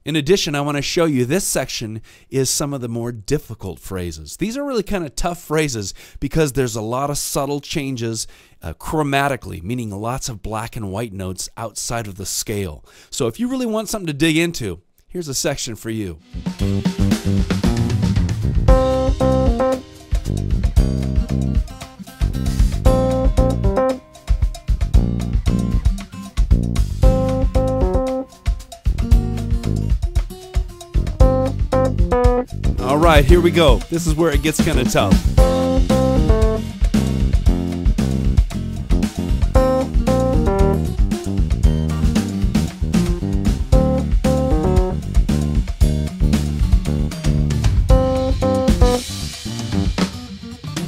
In addition, I want to show you this section is some of the more difficult phrases. These are really kind of tough phrases because there's a lot of subtle changes chromatically, meaning lots of black and white notes outside of the scale. So if you really want something to dig into, here's a section for you. All right, here we go. This is where it gets kind of tough.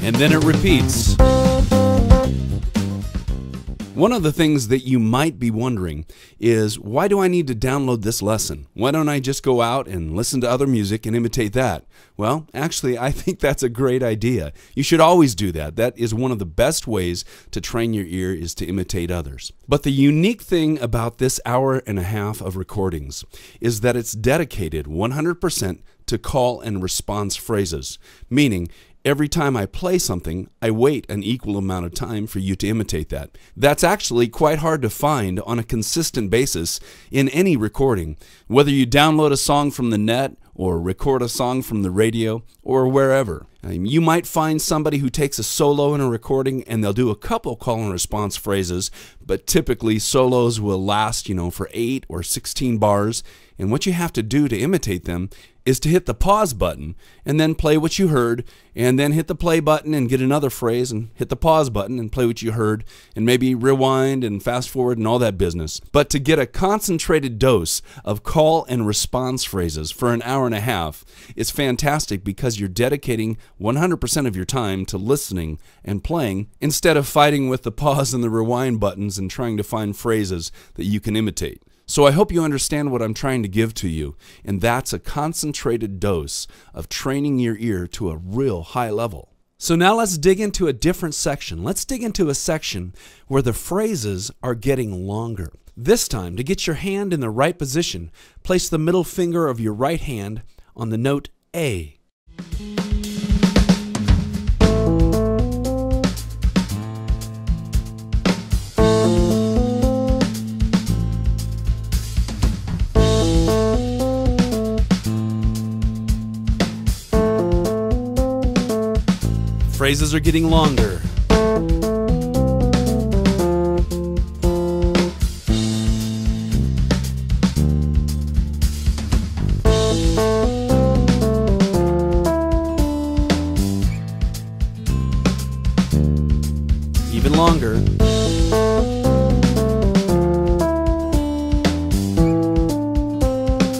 And then it repeats. One of the things that you might be wondering is, why do I need to download this lesson? Why don't I just go out and listen to other music and imitate that? Well, actually, I think that's a great idea. You should always do that. That is one of the best ways to train your ear, is to imitate others. But the unique thing about this hour and a half of recordings is that it's dedicated 100% to call and response phrases, meaning every time I play something, I wait an equal amount of time for you to imitate that. That's actually quite hard to find on a consistent basis in any recording. Whether you download a song from the net or record a song from the radio or wherever. You might find somebody who takes a solo in a recording and they'll do a couple call and response phrases, but typically solos will last, for 8 or 16 bars. And what you have to do to imitate them is to hit the pause button and then play what you heard, and then hit the play button and get another phrase and hit the pause button and play what you heard, and maybe rewind and fast forward and all that business. But to get a concentrated dose of call and response phrases for an hour and a half is fantastic, because you're dedicating 100% of your time to listening and playing instead of fighting with the pause and the rewind buttons and trying to find phrases that you can imitate. So I hope you understand what I'm trying to give to you, and that's a concentrated dose of training your ear to a real high level. So now let's dig into a different section. Let's dig into a section where the phrases are getting longer. This time, to get your hand in the right position, place the middle finger of your right hand on the note A. Phrases are getting longer. Even longer.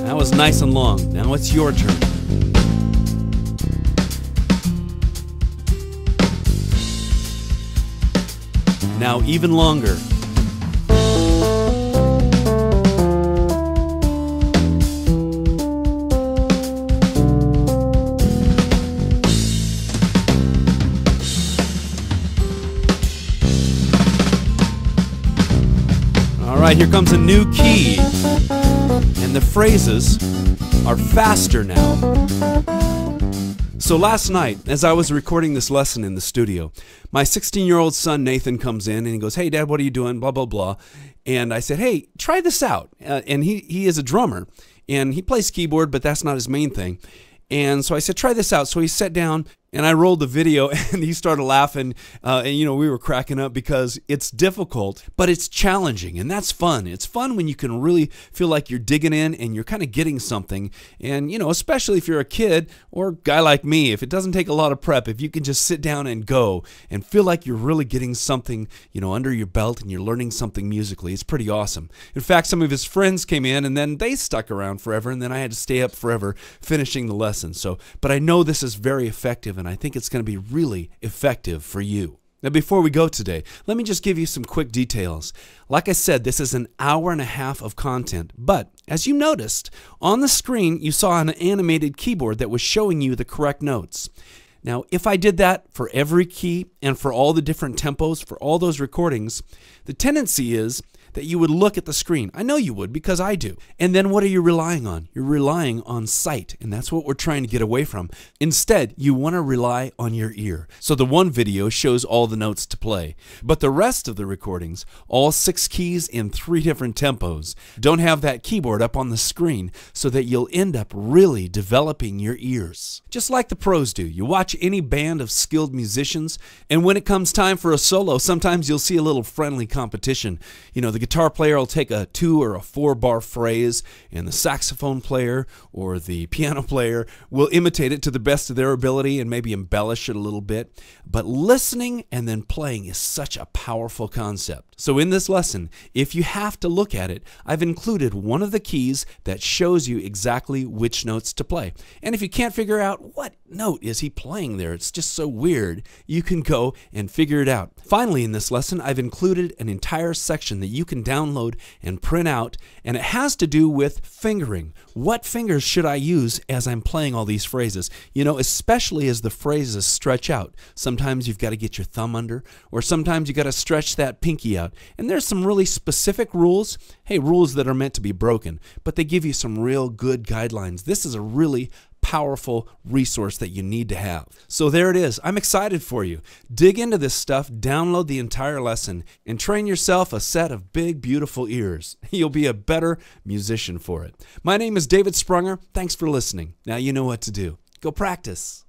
That was nice and long. Now it's your turn. Now even longer. All right, here comes a new key, and the phrases are faster now. So last night, as I was recording this lesson in the studio, my 16-year-old son Nathan comes in and he goes, "Hey Dad, what are you doing? Blah, blah, blah." And I said, "Hey, try this out." And he is a drummer and he plays keyboard, but that's not his main thing. And so I said, "Try this out." So he sat down and I rolled the video and he started laughing. And we were cracking up because it's difficult, but it's challenging, and that's fun. It's fun when you can really feel like you're digging in and you're kind of getting something. And, especially if you're a kid or a guy like me, if it doesn't take a lot of prep, if you can just sit down and go and feel like you're really getting something, under your belt and you're learning something musically, it's pretty awesome. In fact, some of his friends came in and then they stuck around forever, and then I had to stay up forever finishing the lesson. But I know this is very effective, and I think it's going to be really effective for you. Now, before we go today, let me just give you some quick details. Like I said, this is an hour and a half of content, but as you noticed, on the screen you saw an animated keyboard that was showing you the correct notes. Now, if I did that for every key and for all the different tempos for all those recordings, the tendency is that you would look at the screen. I know you would because I do. And then what are you relying on? You're relying on sight, and that's what we're trying to get away from. Instead, you want to rely on your ear. So the one video shows all the notes to play, but the rest of the recordings, all 6 keys in 3 different tempos, don't have that keyboard up on the screen, so that you'll end up really developing your ears. Just like the pros do. You watch any band of skilled musicians, and when it comes time for a solo, sometimes you'll see a little friendly competition. You know, the guitar player will take a 2 or a 4 bar phrase, and the saxophone player or the piano player will imitate it to the best of their ability and maybe embellish it a little bit. But listening and then playing is such a powerful concept. So in this lesson, if you have to look at it, I've included one of the keys that shows you exactly which notes to play. And if you can't figure out what note is he playing there, it's just so weird, you can go and figure it out. Finally, in this lesson, I've included an entire section that you can download and print out, and it has to do with fingering. What fingers should I use as I'm playing all these phrases? You know, especially as the phrases stretch out. Sometimes you've got to get your thumb under, or sometimes you got to stretch that pinky out. And there's some really specific rules, rules that are meant to be broken, but they give you some real good guidelines. This is a really powerful resource that you need to have. So there it is. I'm excited for you. Dig into this stuff, download the entire lesson, and train yourself a set of big, beautiful ears. You'll be a better musician for it. My name is David Sprunger. Thanks for listening. Now you know what to do. Go practice.